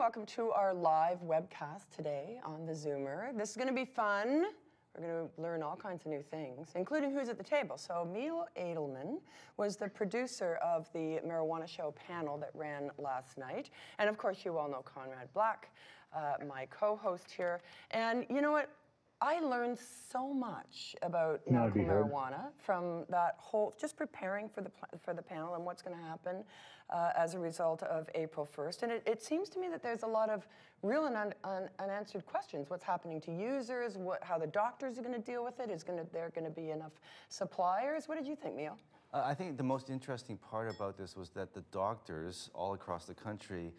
Welcome to our live webcast today on theZoomer. This is going to be fun. We're going to learn all kinds of new things, including who's at the table. So Emil Edelman was the producer of the Marijuana Show panel that ran last night. And of course, you all know Conrad Black, my co-host here. And you know what? I learned so much about medical marijuana from that whole, just preparing for the panel and what's going to happen as a result of April 1st. And it seems to me that there's a lot of real and unanswered questions. What's happening to users? How the doctors are going to deal with it? There going to be enough suppliers? What did you think, Neil? I think the most interesting part about this was that the doctors all across the country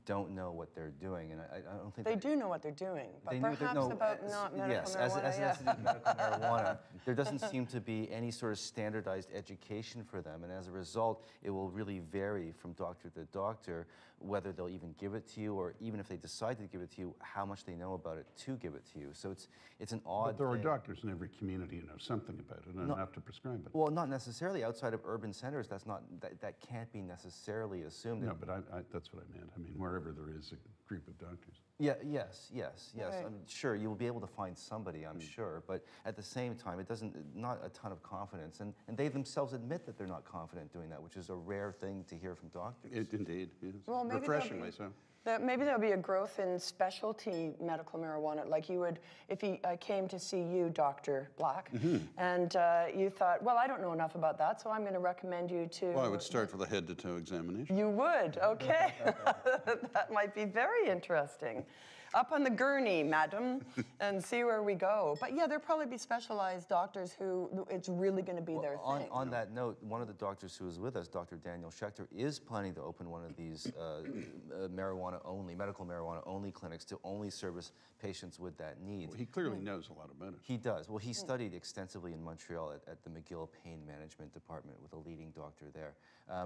don't know what they're doing, and I don't think they do know what they're doing, but perhaps about not medical marijuana. As medical marijuana, there doesn't seem to be any sort of standardized education for them, and as a result, it will really vary from doctor to doctor whether they'll even give it to you, or even if they decide to give it to you, how much they know about it to give it to you. So it's an odd. But there are doctors in every community who know something about it and enough to prescribe it. Well, not necessarily outside of urban centers. That can't be necessarily assumed. No, but that's what I meant. I mean, wherever there is a group of doctors. Yeah, yes. Right. I mean, sure, you will be able to find somebody, I'm sure, but at the same time, it doesn't, not a ton of confidence, and they themselves admit that they're not confident doing that, which is a rare thing to hear from doctors. Indeed, yes. Well, maybe refreshingly so. Maybe there'll be a growth in specialty medical marijuana, like you would, if I came to see you, Dr. Black, and you thought, well, I don't know enough about that, so I'm going to recommend you to... Well, I would start with a head-to-toe examination. You would, okay. That might be very interesting. Up on the gurney, madam, and see where we go. But yeah, there'll probably be specialized doctors who it's really going to be their thing. On that note, one of the doctors who was with us, Dr. Daniel Schechter, is planning to open one of these medical marijuana-only clinics to only service patients with that need. Well, he clearly knows a lot about it. He does. Well, he studied extensively in Montreal at the McGill Pain Management Department with a leading doctor there.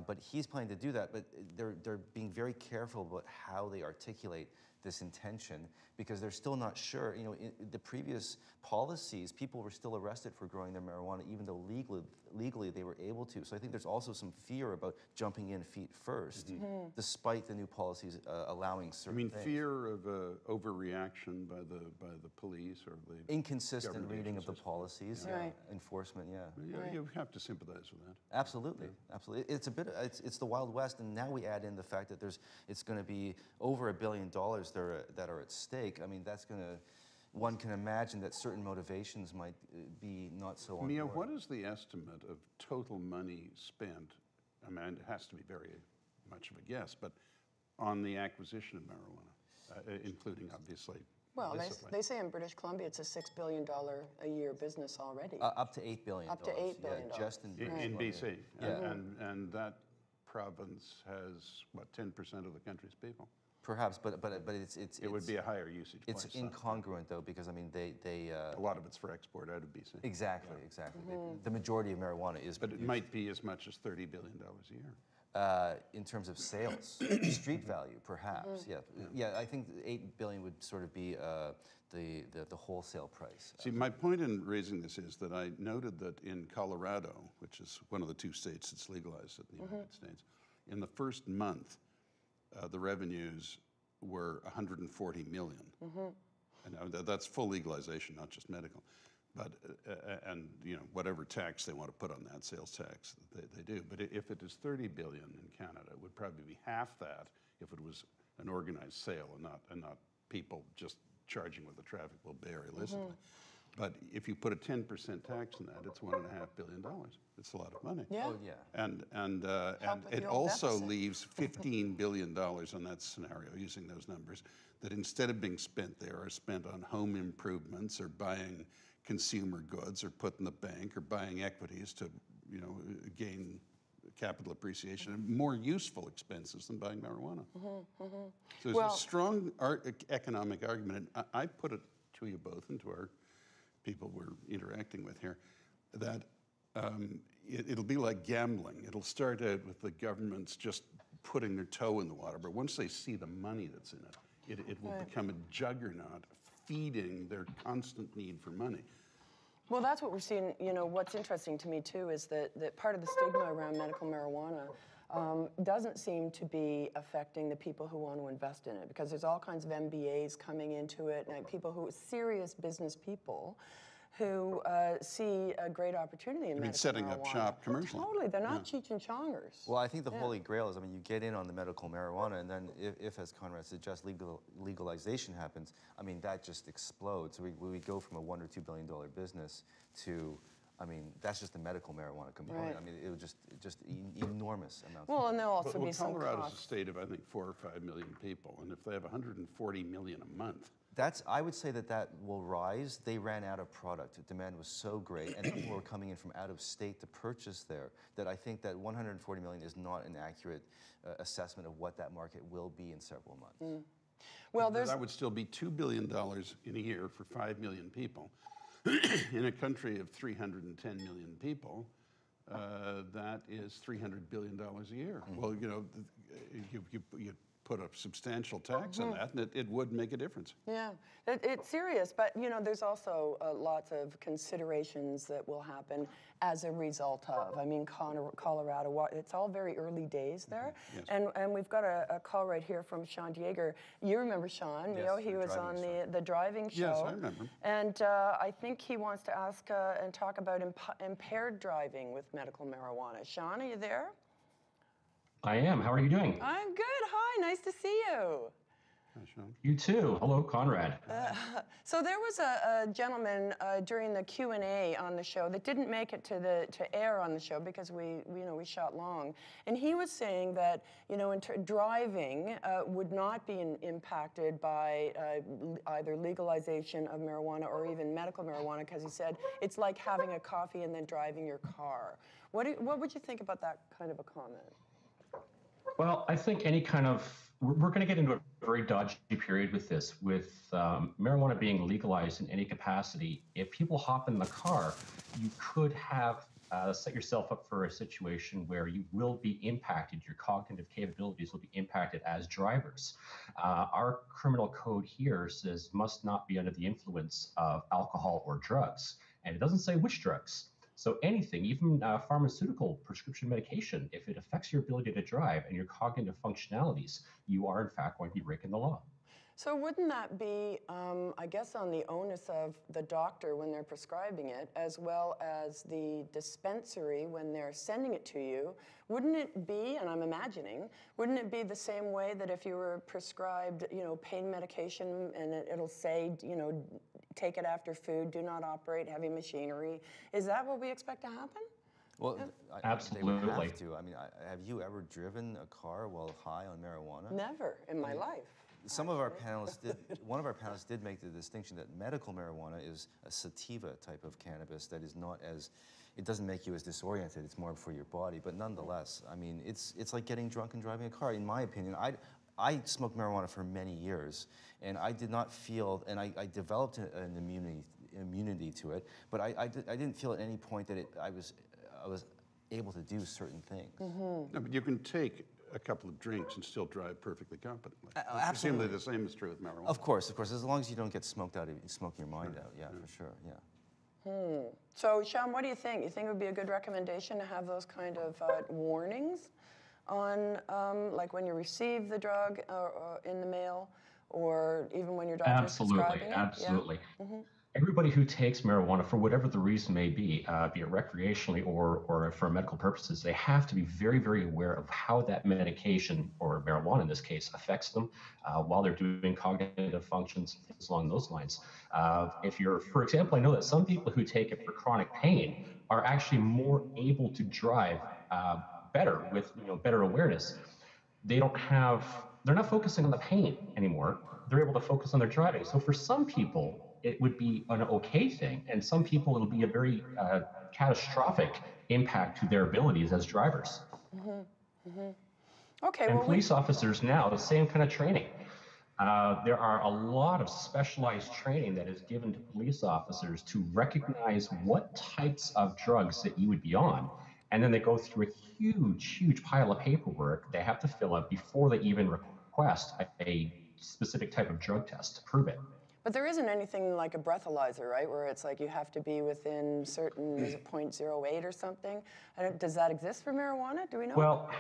But he's planning to do that, but they're being very careful about how they articulate this intention, because they're still not sure. You know, in the previous policies, people were still arrested for growing their marijuana, even though legally they were able to. So I think there's also some fear about jumping in feet first, despite the new policies allowing certain things. Fear of overreaction by the police or the inconsistent reading of the policies, enforcement, You have to sympathize with that. Absolutely, absolutely. It's the Wild West, and now we add in the fact that it's going to be over $1 billion that are at stake. I mean, that's going to, one can imagine that certain motivations might be not so on Mia, board. what is the estimate of total money spent? I mean, it has to be very much of a guess, but on the acquisition of marijuana, including obviously. Well, they say in British Columbia it's a $6 billion a year business already. Up to $8 billion. Up to $8 billion. Yeah, just in BC. Yeah. And that province has, what, 10% of the country's people? Perhaps, but it would be a higher usage place. It's incongruent though, because I mean a lot of it's for export out of BC. Exactly. The majority of marijuana is. But it might be as much as $30 billion a year. In terms of sales, street value, perhaps. Yeah. I think $8 billion would sort of be the wholesale price. See, my point in raising this is that I noted that in Colorado, which is one of the two states that's legalized in the United States, in the first month, the revenues were $140 million. And that's full legalization, not just medical. But, and you know, whatever tax they want to put on that, sales tax, they do. But if it is $30 billion in Canada, it would probably be half that if it was an organized sale and not people just charging what the traffic will bear illicitly. But if you put a 10% tax on that, it's $1.5 billion. It's a lot of money. Yeah. Oh, yeah. And it also leaves $15 billion on that scenario, using those numbers, that instead of being spent there are spent on home improvements or buying consumer goods or put in the bank or buying equities to, you know, gain capital appreciation, and more useful expenses than buying marijuana. So there's a strong economic argument, and I put it to you both and to our people we're interacting with here, that it'll be like gambling. It'll start out with the governments just putting their toe in the water, but once they see the money that's in it, it will become a juggernaut feeding their constant need for money. Well, that's what we're seeing. You know, what's interesting to me, too, is that part of the stigma around medical marijuana doesn't seem to be affecting the people who want to invest in it, because there's all kinds of MBAs coming into it, and people who, serious business people, who see a great opportunity in medical setting marijuana. up shop commercially. Totally, they're not Cheech and Chongers. Well, I think the holy grail is, I mean, you get in on the medical marijuana, and then if as Conrad suggests, legalization happens, I mean, that just explodes. So we go from a $1 or $2 billion business to, I mean, that's just the medical marijuana component. Right. I mean, it would just enormous amounts. Well, and there'll also be some Colorado's costs. a state of, I think, 4 or 5 million people, and if they have 140 million a month, I would say that will rise. They ran out of product. The demand was so great, and people were coming in from out of state to purchase there, that I think that 140 million is not an accurate assessment of what that market will be in several months. Well, that would still be $2 billion in a year for 5 million people. In a country of 310 million people, that is $300 billion a year. Well, you know, you put a substantial tax on that, and it would make a difference. Yeah, it's serious, but you know, there's also lots of considerations that will happen as a result of. I mean, Colorado, it's all very early days there, Yes. and we've got a call right here from Sean Yeager. You remember Sean? Yes, Mio? He was on the driving show. Yes, I remember. And I think he wants to ask and talk about impaired driving with medical marijuana. Sean, are you there? I am. How are you doing? I'm good. Hi, nice to see you. Hi, Sean. You too. Hello, Conrad. So there was a gentleman during the Q&A on the show that didn't make it to air on the show because we shot long, and he was saying that driving would not be impacted by either legalization of marijuana or even medical marijuana, because he said it's like having a coffee and then driving your car. What would you think about that kind of a comment? Well, I think we're going to get into a very dodgy period with this, with marijuana being legalized in any capacity. If people hop in the car, you could have set yourself up for a situation where you will be impacted. Your cognitive capabilities will be impacted as drivers. Our criminal code here says must not be under the influence of alcohol or drugs, and it doesn't say which drugs. So anything, even pharmaceutical prescription medication, if it affects your ability to drive and your cognitive functionalities, you are in fact going to be breaking the law. So wouldn't that be, I guess, on the onus of the doctor when they're prescribing it, as well as the dispensary when they're sending it to you? Wouldn't it be, and I'm imagining, wouldn't it be the same way that if you were prescribed, pain medication and it'll say, take it after food, do not operate heavy machinery? Is that what we expect to happen? Well, absolutely. They would have to. I mean, have you ever driven a car while high on marijuana? Never in my life. Some of our panelists did. One of our panelists did make the distinction that medical marijuana is a sativa type of cannabis that is not as, it doesn't make you as disoriented. It's more for your body, but nonetheless, I mean, it's like getting drunk and driving a car. In my opinion, I smoked marijuana for many years, and I did not feel, and I developed an immunity to it, but I didn't feel at any point that I was able to do certain things. No, but you can take a couple of drinks and still drive perfectly competently. Absolutely. Presumably the same is true with marijuana. Of course, as long as you don't get smoked your mind out, yeah, for sure, yeah. So, Sean, what do you think? You think it would be a good recommendation to have those kind of warnings on, like when you receive the drug in the mail, or even when your doctor's prescribing it? Absolutely. Yeah? Mm-hmm. Everybody who takes marijuana, for whatever the reason may be it recreationally or for medical purposes, they have to be very, very aware of how that medication, or marijuana in this case, affects them while they're doing cognitive functions, things along those lines. For example, I know that some people who take it for chronic pain are actually more able to drive better with better awareness. They're not focusing on the pain anymore. They're able to focus on their driving. So for some people, it would be an okay thing, and some people it'll be a very catastrophic impact to their abilities as drivers. Mm-hmm. Mm-hmm. Okay. And police officers now, the same kind of training. There are a lot of specialized training that is given to police officers to recognize what types of drugs that you would be on, and then they go through a huge, huge pile of paperwork they have to fill out before they even request a specific type of drug test to prove it. But there isn't anything like a breathalyzer, right, where it's like you have to be within certain, is it 0.08 or something? Does that exist for marijuana? Do we know? Well,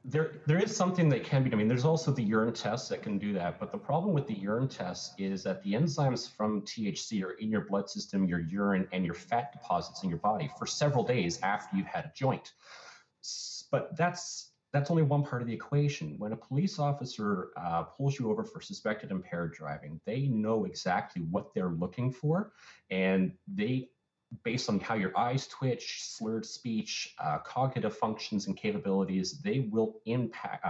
there is something that can be, I mean, there's also the urine tests that can do that, but the problem with the urine tests is that the enzymes from THC are in your blood system, your urine, and your fat deposits in your body for several days after you've had a joint. But that's only one part of the equation. When a police officer pulls you over for suspected impaired driving, they know exactly what they're looking for, and they, based on how your eyes twitch, slurred speech, cognitive functions and capabilities, they will impact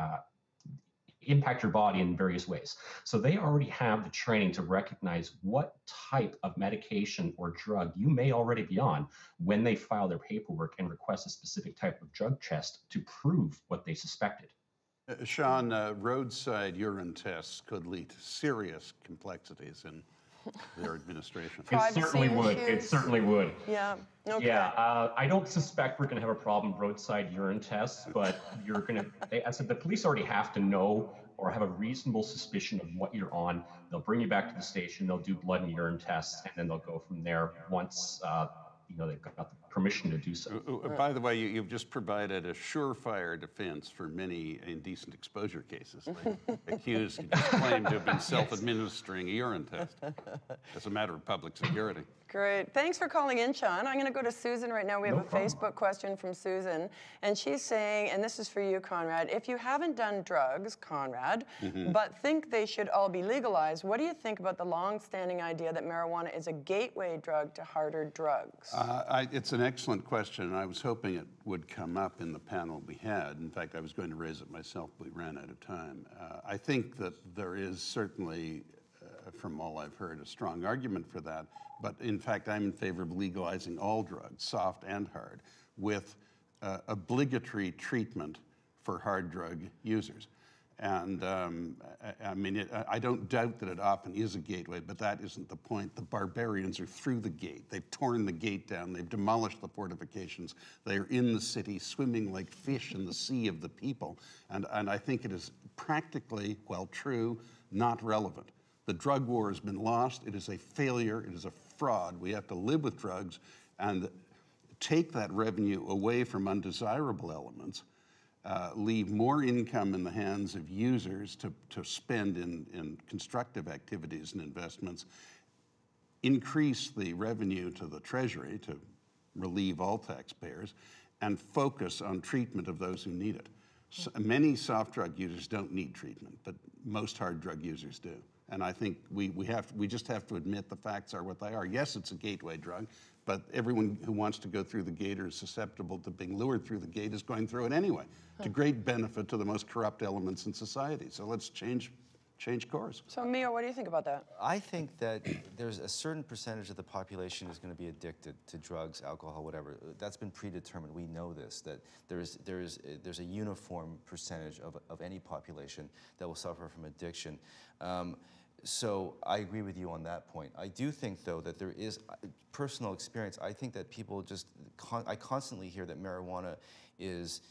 your body in various ways. So they already have the training to recognize what type of medication or drug you may already be on when they file their paperwork and request a specific type of drug test to prove what they suspected. Sean, roadside urine tests could lead to serious complexities in their administration. It certainly would. It certainly would. Yeah. Okay. Yeah. I don't suspect we're going to have a problem with roadside urine tests, but you're going to, as I said, the police already have to know or have a reasonable suspicion of what you're on. They'll bring you back to the station. They'll do blood and urine tests, and then they'll go from there once they've got the permission to do so. By the way, you've just provided a surefire defense for many indecent exposure cases. The accused can just claim to have been self-administering a urine test as a matter of public security. Great. Thanks for calling in, Sean. I'm going to go to Susan right now. We have a Facebook question from Susan, and she's saying, and this is for you, Conrad, if you haven't done drugs, Conrad, but think they should all be legalized, what do you think about the long-standing idea that marijuana is a gateway drug to harder drugs? It's an excellent question, and I was hoping it would come up in the panel we had. In fact, I was going to raise it myself, but we ran out of time. I think that there is certainly, from all I've heard, a strong argument for that. But in fact, I'm in favor of legalizing all drugs, soft and hard, with obligatory treatment for hard drug users. And I mean, I don't doubt that it often is a gateway, but that isn't the point. The barbarians are through the gate. They've torn the gate down. They've demolished the fortifications. They are in the city, swimming like fish in the sea of the people. And I think it is practically, well, true, not relevant. The drug war has been lost. It is a failure. It is a fraud. We have to live with drugs and take that revenue away from undesirable elements, leave more income in the hands of users to spend in constructive activities and investments, increase the revenue to the Treasury to relieve all taxpayers, and focus on treatment of those who need it. So many soft drug users don't need treatment, but most hard drug users do. And I think we just have to admit the facts are what they are. Yes, it's a gateway drug, but everyone who wants to go through the gate or is susceptible to being lured through the gate is going through it anyway, to great benefit to the most corrupt elements in society. So let's change course. So, Mio, what do you think about that? I think that there's a certain percentage of the population is going to be addicted to drugs, alcohol, whatever. That's been predetermined. We know this, that there's a uniform percentage of any population that will suffer from addiction. So I agree with you on that point. I do think, though, that there is personal experience. I think that people just, I constantly hear that marijuana is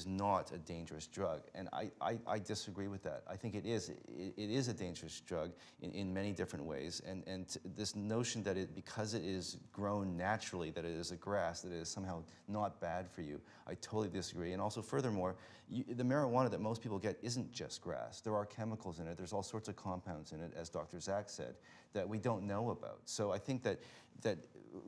not a dangerous drug, and I disagree with that. I think it is a dangerous drug in many different ways, and this notion that because it is grown naturally, that it is a grass, that it is somehow not bad for you, I totally disagree. And also, furthermore, the marijuana that most people get isn't just grass. There are chemicals in it. There's all sorts of compounds in it, as Dr. Zach said, that we don't know about. So I think that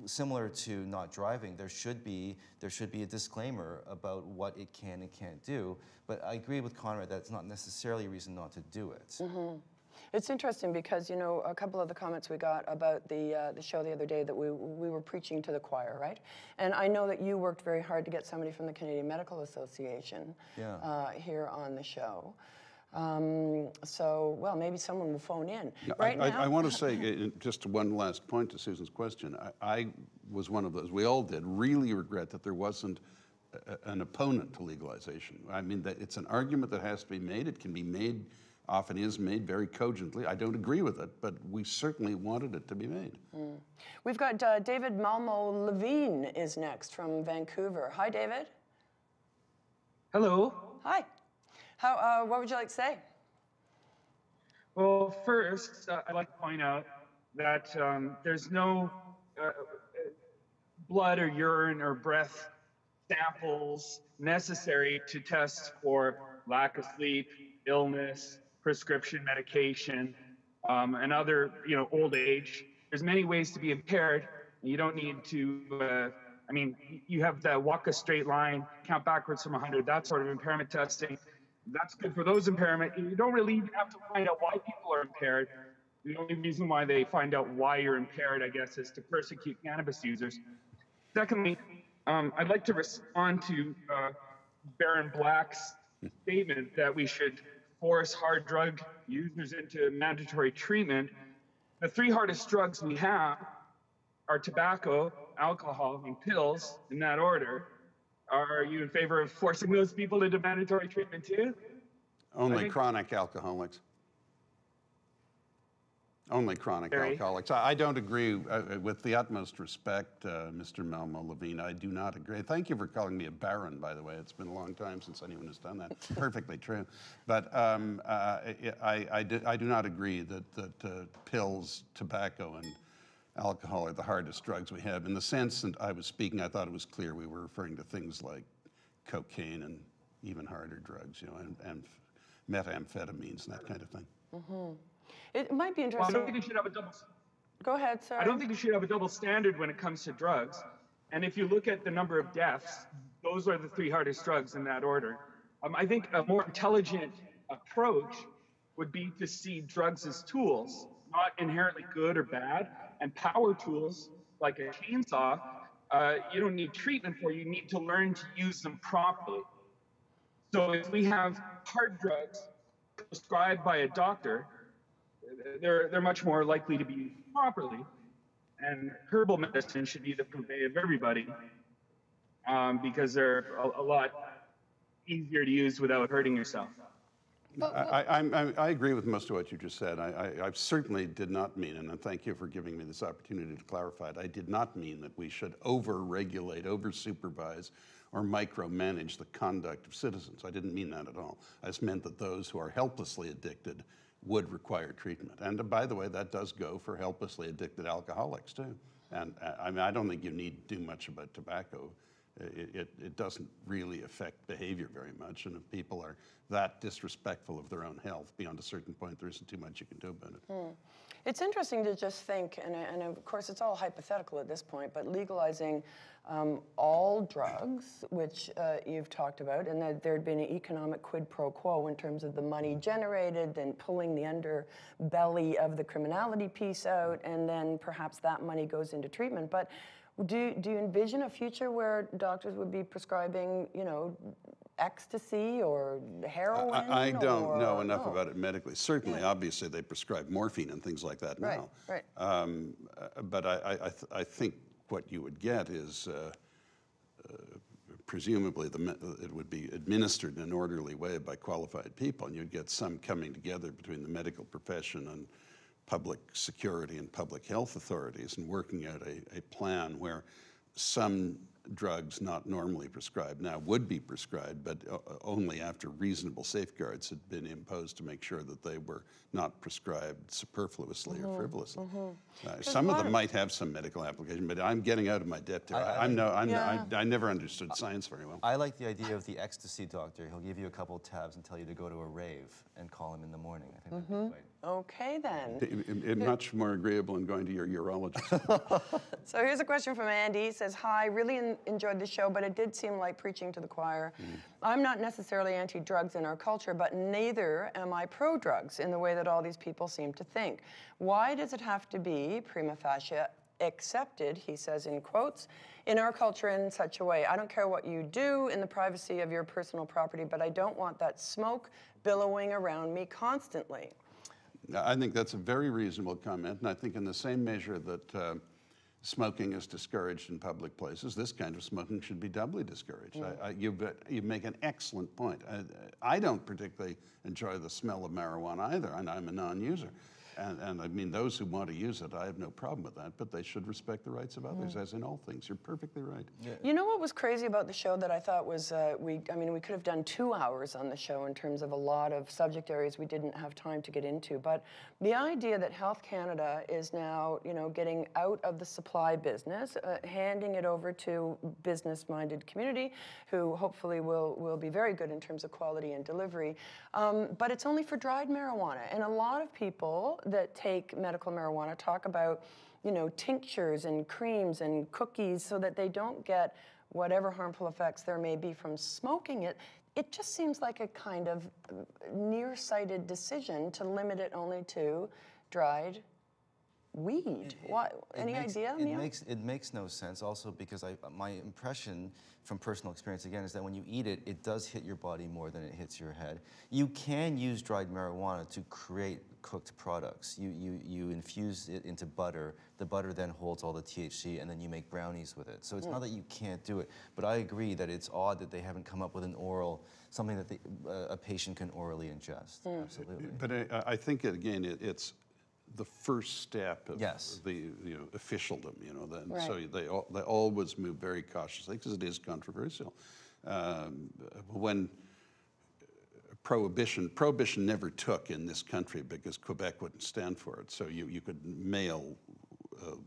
similar to not driving, there should be a disclaimer about what it can and can't do. But I agree with Conrad that it's not necessarily a reason not to do it. Mm-hmm. It's interesting because, you know, a couple of the comments we got about the show the other day that we were preaching to the choir, right? And I know that you worked very hard to get somebody from the Canadian Medical Association here on the show. So, well, maybe someone will phone in. No, right now, I want to say, just one last point to Susan's question. I was one of those, we all did, really regret that there wasn't an opponent to legalization. I mean, that it's an argument that has to be made. It can be made, often is made very cogently. I don't agree with it, but we certainly wanted it to be made. Mm. We've got David Malmo-Levine is next from Vancouver. Hi, David. Hello. Hi. What would you like to say? Well, first, I'd like to point out that there's no blood or urine or breath samples necessary to test for lack of sleep, illness, prescription medication, and other, old age. There's many ways to be impaired. You don't need to, you have the walk a straight line, count backwards from 100, that sort of impairment testing. That's good for those impairment. You don't really even have to find out why people are impaired. The only reason why they find out why you're impaired, I guess, is to persecute cannabis users. Secondly, I'd like to respond to Baron Black's statement that we should force hard drug users into mandatory treatment. The three hardest drugs we have are tobacco, alcohol, and pills, in that order. Are you in favor of forcing those people into mandatory treatment too? Only chronic alcoholics. Only chronic alcoholics. I don't agree, with the utmost respect, Mr. Malmo Levine, I do not agree. Thank you for calling me a baron, by the way. It's been a long time since anyone has done that. Perfectly true. But I do not agree that pills, tobacco, and alcohol are the hardest drugs we have. In the sense that I was speaking, I thought it was clear we were referring to things like cocaine and even harder drugs, and methamphetamines and that kind of thing. Mm-hmm. It might be interesting. Well, I don't think you should have a double. Go ahead, sorry. I don't think you should have a double standard when it comes to drugs. And if you look at the number of deaths, those are the three hardest drugs in that order. I think a more intelligent approach would be to see drugs as tools, not inherently good or bad. And power tools, like a chainsaw, you don't need treatment for. You need to learn to use them properly. So if we have hard drugs prescribed by a doctor, they're much more likely to be used properly. And herbal medicine should be the purvey of everybody, because they're a lot easier to use without hurting yourself. I agree with most of what you just said. I certainly did not mean, and thank you for giving me this opportunity to clarify it, I did not mean that we should over-regulate, over-supervise, or micromanage the conduct of citizens. I didn't mean that at all. I just meant that those who are helplessly addicted would require treatment. And by the way, that does go for helplessly addicted alcoholics too. And I don't think you need to do much about tobacco. It doesn't really affect behavior very much. And if people are that disrespectful of their own health, beyond a certain point, there isn't too much you can do about it. It's interesting to just think, and of course it's all hypothetical at this point, but legalizing all drugs, which you've talked about, and that there'd been an economic quid pro quo in terms of the money generated, then pulling the underbelly of the criminality piece out, and then perhaps that money goes into treatment. But do you envision a future where doctors would be prescribing, ecstasy or heroin? I don't know enough about it medically. Certainly, obviously, they prescribe morphine and things like that now. Right. But I think what you would get is presumably it would be administered in an orderly way by qualified people, and you'd get some coming together between the medical profession and public security and public health authorities and working out a plan where some drugs not normally prescribed now would be prescribed, but only after reasonable safeguards had been imposed to make sure that they were not prescribed superfluously or frivolously. Some of them might have some medical application, but I'm getting out of my depth here. I never understood science very well. I like the idea of the ecstasy doctor. He'll give you a couple of tabs and tell you to go to a rave and call him in the morning. I think that'd be quite... Okay, then. Much more agreeable than going to your urologist. So here's a question from Andy. He says, hi, really enjoyed the show, but it did seem like preaching to the choir. I'm not necessarily anti-drugs in our culture, but neither am I pro-drugs in the way that all these people seem to think. Why does it have to be prima facie accepted, he says in quotes, in our culture in such a way? I don't care what you do in the privacy of your personal property, but I don't want that smoke billowing around me constantly. I think that's a very reasonable comment, and I think in the same measure that smoking is discouraged in public places, this kind of smoking should be doubly discouraged. You make an excellent point. I don't particularly enjoy the smell of marijuana either, and I'm a non-user. And I mean, those who want to use it, I have no problem with that, but they should respect the rights of others, as in all things. You're perfectly right. Yeah. You know what was crazy about the show that I thought was, we could have done 2 hours on the show in terms of a lot of subject areas we didn't have time to get into, but the idea that Health Canada is now, getting out of the supply business, handing it over to business-minded community who hopefully will be very good in terms of quality and delivery, but it's only for dried marijuana. And a lot of people that take medical marijuana talk about, tinctures and creams and cookies so that they don't get whatever harmful effects there may be from smoking it. It just seems like a kind of nearsighted decision to limit it only to dried weed. Why? Any idea, Mia? It makes no sense. Also, because my impression from personal experience again is that when you eat it, it does hit your body more than it hits your head. You can use dried marijuana to create cooked products. You infuse it into butter. The butter then holds all the THC, and then you make brownies with it. So it's not that you can't do it, but I agree that it's odd that they haven't come up with something that a patient can orally ingest. Absolutely. But I think again, it's the first step of yes. the officialdom, then. Right. So they always move very cautiously because it is controversial. When prohibition never took in this country because Quebec wouldn't stand for it. So you could mail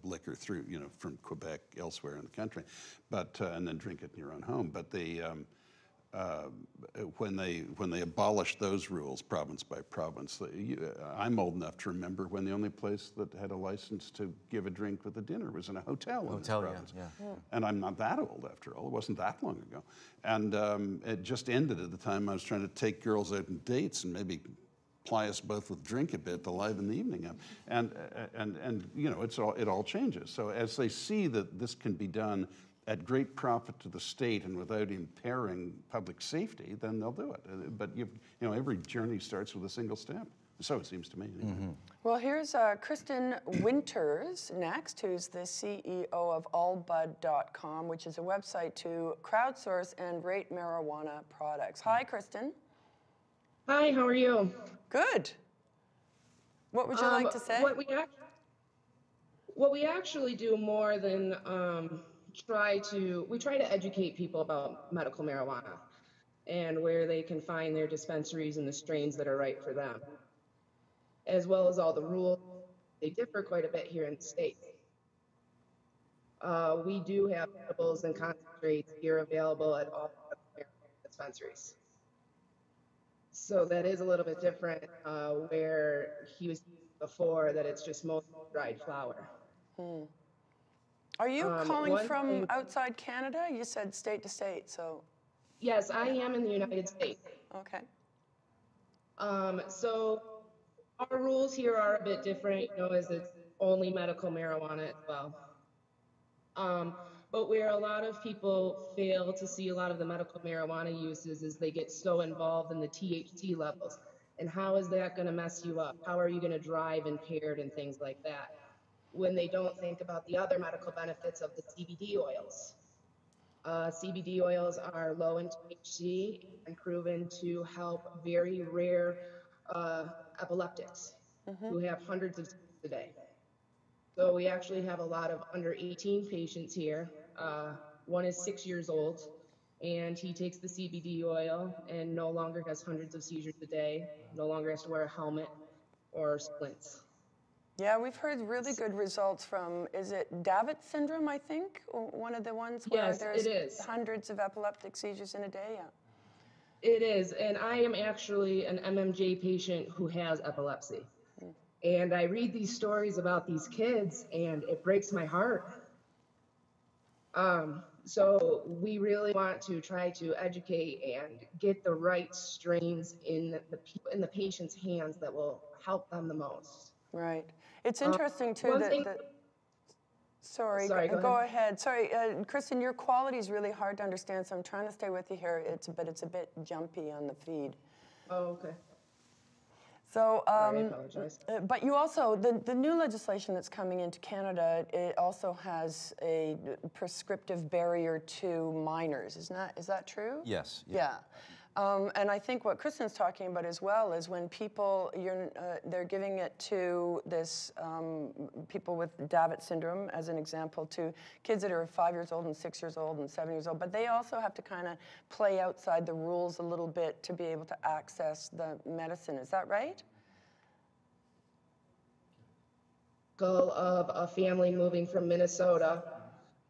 liquor through, from Quebec elsewhere in the country, but and then drink it in your own home. But when they abolished those rules, province by province, I'm old enough to remember when the only place that had a license to give a drink with a dinner was in a hotel in this province. Yeah. And I'm not that old after all. It wasn't that long ago. And it just ended at the time I was trying to take girls out on dates and maybe ply us both with drink a bit to liven the evening up. And it all changes. So as they see that this can be done at great profit to the state and without impairing public safety, then they'll do it. But every journey starts with a single step. So it seems to me. Anyway. Mm-hmm. Well, here's Kristen Winters next, who's the CEO of allbud.com, which is a website to crowdsource and rate marijuana products. Hi, Kristen. Hi, how are you? Good. What would you like to say? What we actually do more than we try to educate people about medical marijuana and where they can find their dispensaries and the strains that are right for them, as well as all the rules. They differ quite a bit here in the States. We do have edibles and concentrates here available at all dispensaries. So that is a little bit different where he was before, that it's just mostly dried flower. Are you calling from outside Canada? You said state to state, so. Yes, I am in the United States. Okay. So our rules here are a bit different, as it's only medical marijuana as well. But where a lot of people fail to see a lot of the medical marijuana uses is they get so involved in the THC levels. And how is that going to mess you up? How are you going to drive impaired and things like that, when they don't think about the other medical benefits of the CBD oils. CBD oils are low in THC and proven to help very rare epileptics who have hundreds of seizures a day. So we actually have a lot of under 18 patients here. One is 6 years old, and he takes the CBD oil and no longer has hundreds of seizures a day, no longer has to wear a helmet or splints. Yeah, we've heard really good results from, is it Davit syndrome, I think? One of the ones where there's hundreds of epileptic seizures in a day, yeah. It is, and I am actually an MMJ patient who has epilepsy. And I read these stories about these kids, and it breaks my heart. So we really want to try to educate and get the right strains in the patient's hands that will help them the most. Right. It's interesting, too, Sorry, go ahead. Sorry, Kristen, your quality is really hard to understand, so I'm trying to stay with you here, but it's a bit jumpy on the feed. Oh, okay. So, Sorry, I apologize. But you also, the new legislation that's coming into Canada, it also has a prescriptive barrier to minors. Is that true? Yes. Yeah. And I think what Kristen's talking about as well is when people, they're giving it to this, people with Davitt syndrome, as an example, to kids that are 5 years old and 6 years old and 7 years old, but they also have to kind of play outside the rules a little bit to be able to access the medicine. Is that right? Of a family moving from Minnesota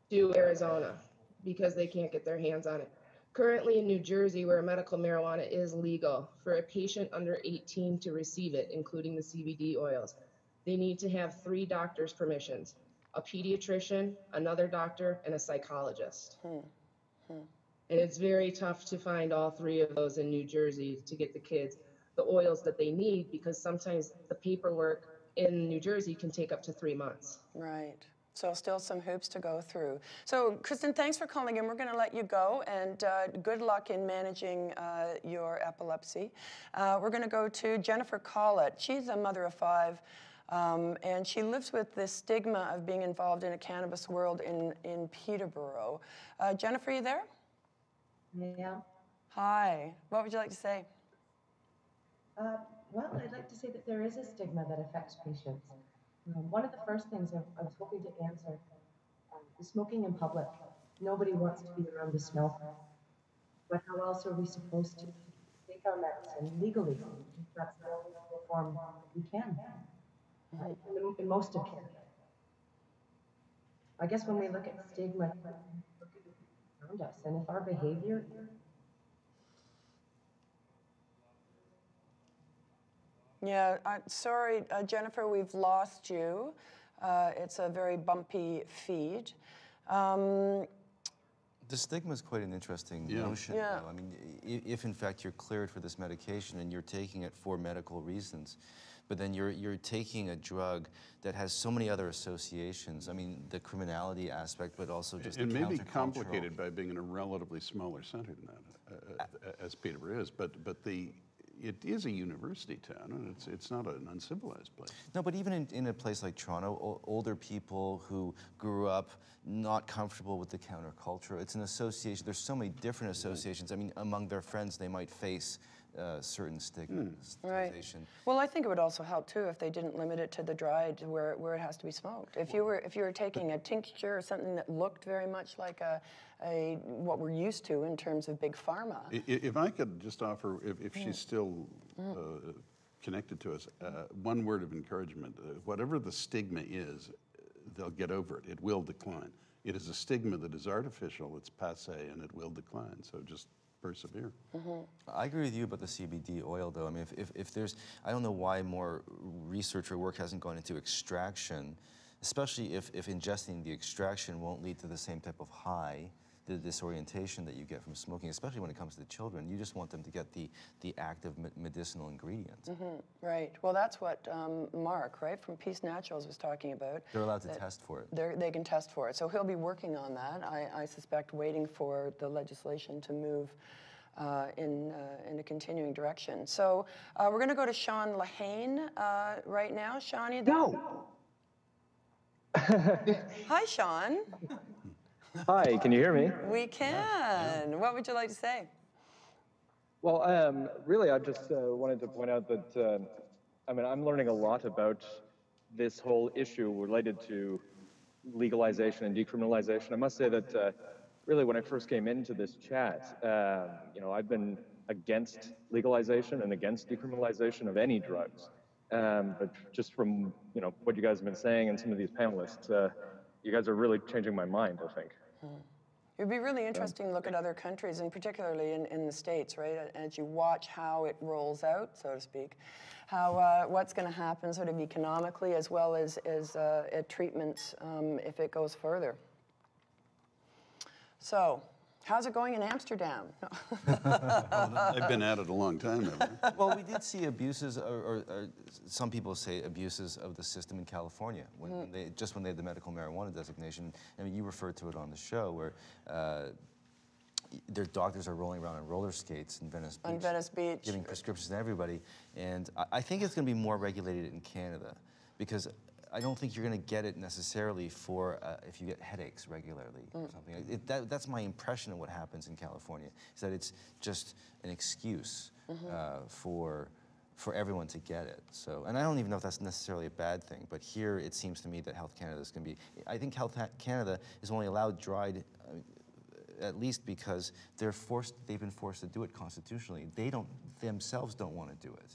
to Arizona because they can't get their hands on it. Currently in New Jersey, where medical marijuana is legal, for a patient under 18 to receive it, including the CBD oils, they need to have 3 doctors' permissions: a pediatrician, another doctor, and a psychologist. And it's very tough to find all 3 of those in New Jersey to get the kids the oils that they need, because sometimes the paperwork in New Jersey can take up to 3 months. Right. So still some hoops to go through. So Kristen, thanks for calling in. We're going to let you go, and good luck in managing your epilepsy. We're going to go to Jennifer Collett. She's a mother of 5, and she lives with this stigma of being involved in a cannabis world in Peterborough. Jennifer, you there? Yeah. Hi. What would you like to say? Well, I'd like to say that there is a stigma that affects patients. One of the first things I was hoping to answer is smoking in public. Nobody wants to be around the smoke. But how else are we supposed to take our medicine legally? That's the only form we can in most of Canada. I guess when we look at stigma, we look at around us, and if our behavior Yeah, sorry, Jennifer, we've lost you. It's a very bumpy feed. The stigma is quite an interesting notion. Yeah. I mean, if in fact you're cleared for this medication and you're taking it for medical reasons, but then you're taking a drug that has so many other associations. I mean, the criminality aspect, but also just it the may be complicated by being in a relatively smaller center than that, as Peterborough is, but it is a university town, and it's not an uncivilized place. No, but even in a place like Toronto, older people who grew up not comfortable with the counterculture, it's an association. There's so many different associations. I mean, among their friends, they might face certain stigmatization. Right. Well, I think it would also help too if they didn't limit it to the dried where it has to be smoked. If you were taking a tincture or something that looked very much like what we're used to in terms of big pharma. If I could just offer, if she's still connected to us, one word of encouragement: whatever the stigma is, they'll get over it. It will decline. It is a stigma that is artificial. It's passé, and it will decline. So just persevere. I agree with you about the CBD oil, though. I mean, if there's, I don't know why more research or work hasn't gone into extraction, especially if ingesting the extraction won't lead to the same type of high, the disorientation that you get from smoking, especially when it comes to the children. You just want them to get the active medicinal ingredients. Right. Well, that's what Mark, right, from Peace Naturals was talking about. They're allowed to test for it. They can test for it. So he'll be working on that, I suspect, waiting for the legislation to move in a continuing direction. So we're going to go to Sean Lehane right now. Sean, you there? No. Hi, Sean. Hi, can you hear me? We can. What would you like to say? Well, really, I just wanted to point out that, I mean, I'm learning a lot about this whole issue related to legalization and decriminalization. I must say that, really, when I first came into this chat, you know, I've been against legalization and against decriminalization of any drugs. But just from, you know, what you guys have been saying and some of these panelists, you guys are really changing my mind, I think. It'd be really interesting to look at other countries, and particularly in the States, right? As you watch how it rolls out, so to speak, how what's going to happen sort of economically as well as treatments if it goes further. So, how's it going in Amsterdam? They've been at it a long time, haven't they? Well, we did see abuses, or some people say abuses of the system in California when when they had the medical marijuana designation. I mean, you referred to it on the show where their doctors are rolling around on roller skates in Venice Beach. On Venice Beach. Giving prescriptions to everybody. And I think it's going to be more regulated in Canada because I don't think you're going to get it necessarily for if you get headaches regularly or something. That's my impression of what happens in California, is that it's just an excuse for everyone to get it. So, and I don't even know if that's necessarily a bad thing, but here it seems to me that Health Canada is going to be, I think Health Canada is only allowed dried, at least because they've been forced to do it constitutionally. They themselves don't want to do it.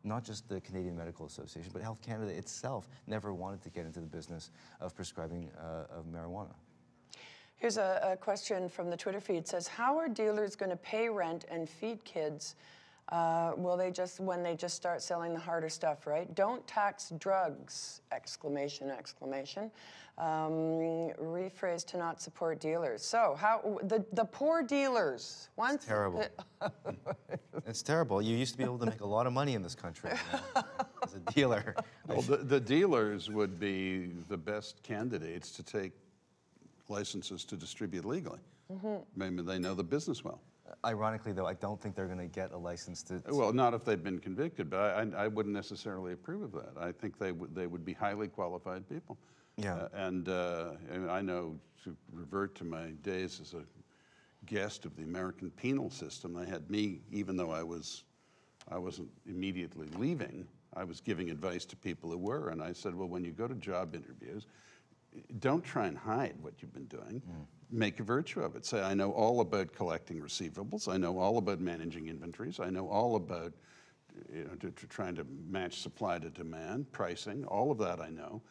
Not just the Canadian Medical Association, but Health Canada itself never wanted to get into the business of prescribing of marijuana. Here's a question from the Twitter feed. It says, how are dealers going to pay rent and feed kids? Will they when they just start selling the harder stuff, right? Don't tax drugs, exclamation, exclamation. Rephrase to not support dealers. So how, the poor dealers. Once it's terrible. It's terrible. You used to be able to make a lot of money in this country, you know, as a dealer. Well, the dealers would be the best candidates to take licenses to distribute legally. Maybe they know the business well. Ironically, though, I don't think they're going to get a license to... Well, not if they've been convicted, but I wouldn't necessarily approve of that. I think they would be highly qualified people. Yeah. And I know, to revert to my days as a guest of the American penal system, they had me, even though I wasn't immediately leaving, I was giving advice to people who were, and I said, well, when you go to job interviews, don't try and hide what you've been doing. Make a virtue of it. Say, I know all about collecting receivables. I know all about managing inventories. I know all about trying to match supply to demand, pricing, all of that I know.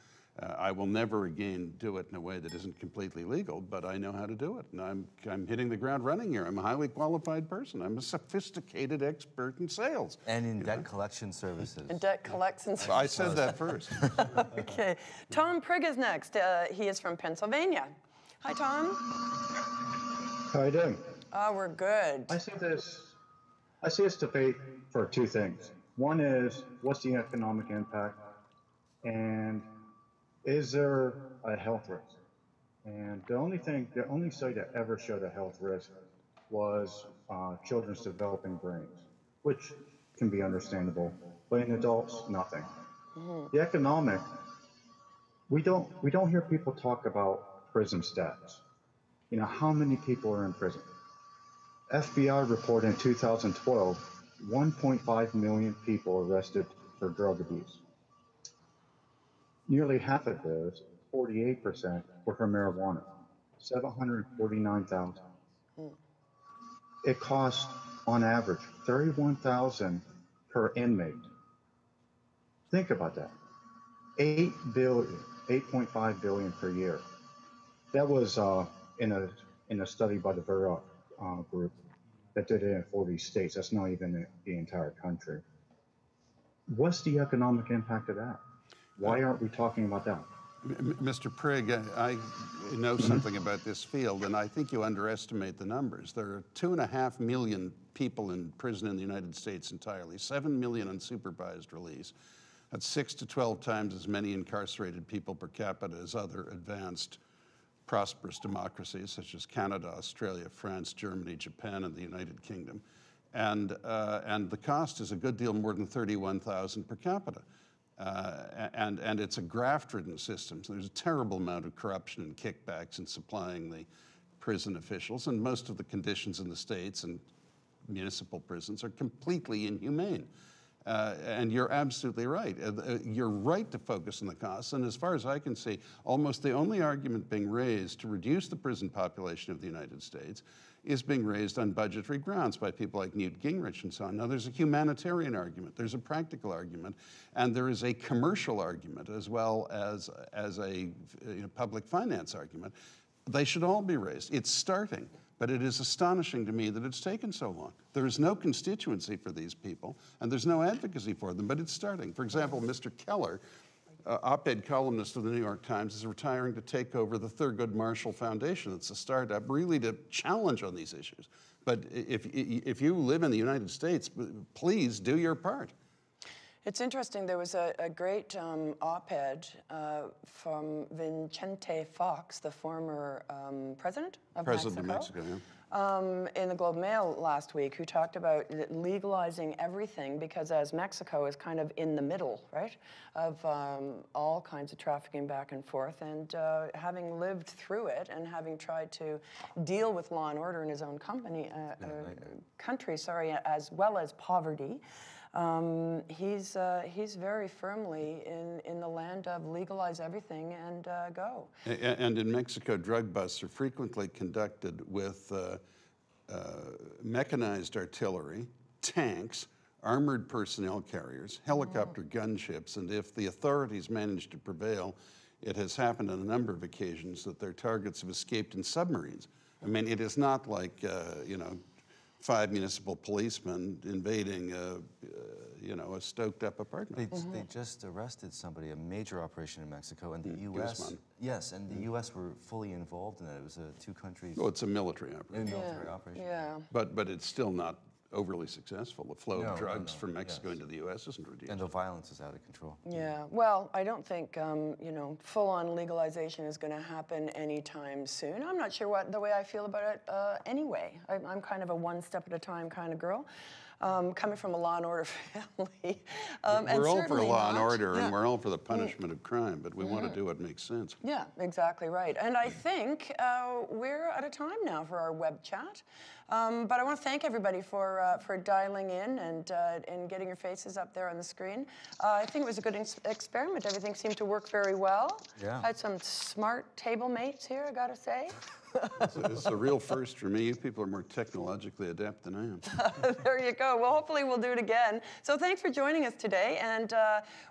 I will never again do it in a way that isn't completely legal, but I know how to do it. And I'm hitting the ground running here. I'm a highly qualified person. I'm a sophisticated expert in sales. And in debt collection services. In debt collection services. I said that first. Okay. Tom Prigg is next. He is from Pennsylvania. Hi, Tom. How are you doing? Oh, we're good. I see this debate for two things. One is, what's the economic impact? And is there a health risk? And the only study that ever showed a health risk was children's developing brains, which can be understandable, but in adults, nothing. The economic, we don't hear people talk about prison stats. You know, how many people are in prison? FBI reported in 2012, 1.5 million people arrested for drug abuse. Nearly half of those, 48%, were for marijuana, 749,000. It costs, on average, $31,000 per inmate. Think about that. $8.5 billion per year. That was in a study by the Vera group that did it in 40 states. That's not even the entire country. What's the economic impact of that? Why aren't we talking about that? Mr. Prigg, I know something about this field, and I think you underestimate the numbers. There are 2.5 million people in prison in the United States entirely, 7 million on supervised release. That's 6 to 12 times as many incarcerated people per capita as other advanced, prosperous democracies such as Canada, Australia, France, Germany, Japan, and the United Kingdom. And the cost is a good deal more than $31,000 per capita. And it's a graft-ridden system. So there's a terrible amount of corruption and kickbacks in supplying the prison officials, and most of the conditions in the states and municipal prisons are completely inhumane. And you're absolutely right. You're right to focus on the costs, and as far as I can see, almost the only argument being raised to reduce the prison population of the United States is being raised on budgetary grounds by people like Newt Gingrich and so on. Now, there's a humanitarian argument, there's a practical argument, and there is a commercial argument as well as a public finance argument. They should all be raised. It's starting, but it is astonishing to me that it's taken so long. There is no constituency for these people, and there's no advocacy for them, but it's starting. For example, Mr. Keller, op-ed columnist of the New York Times, is retiring to take over the Thurgood Marshall Foundation. It's a startup really to challenge on these issues. But if you live in the United States, please do your part. It's interesting, there was a great op-ed from Vicente Fox, the former president of Mexico. In the Globe Mail last week, who talked about legalizing everything because as Mexico is kind of in the middle, right, of all kinds of trafficking back and forth, and having lived through it and having tried to deal with law and order in his own country, as well as poverty, he's very firmly in the land of legalize everything and go. And in Mexico, drug busts are frequently conducted with mechanized artillery, tanks, armored personnel carriers, helicopter gunships, and if the authorities manage to prevail, it has happened on a number of occasions that their targets have escaped in submarines. I mean, it is not like, you know, 5 municipal policemen invading you know, a stoked-up apartment. They just arrested somebody, a major operation in Mexico, and the U.S. Guzman. Yes, and the U.S. were fully involved in it. It was two countries. Well, it's a military operation. Military operation. Yeah. But it's still not overly successful. The flow of drugs from Mexico into the U.S. isn't reduced. And the violence is out of control. Yeah, well, I don't think, you know, full-on legalization is going to happen anytime soon. I'm not sure the way I feel about it anyway. I'm kind of a one-step-at-a-time kind of girl. Coming from a law and order family. We're all for law and order, and we're all for the punishment of crime, but we want to do what makes sense. Yeah, exactly right. And I think we're at a time now for our web chat. But I want to thank everybody for dialing in and getting your faces up there on the screen. I think it was a good experiment. Everything seemed to work very well. Yeah. Had some smart table mates here, I got to say. It's a real first for me. You people are more technologically adept than I am. There you go. Well, hopefully we'll do it again. So thanks for joining us today, and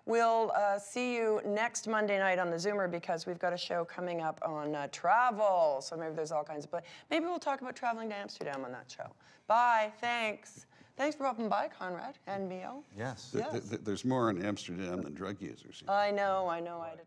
we'll see you next Monday night on the Zoomer because we've got a show coming up on travel. So maybe there's all kinds of, maybe we'll talk about traveling to Amsterdam on that show. Bye. Thanks. Thanks for dropping by, Conrad and Mio. Yes. There's more in Amsterdam than drug users. I know. I had to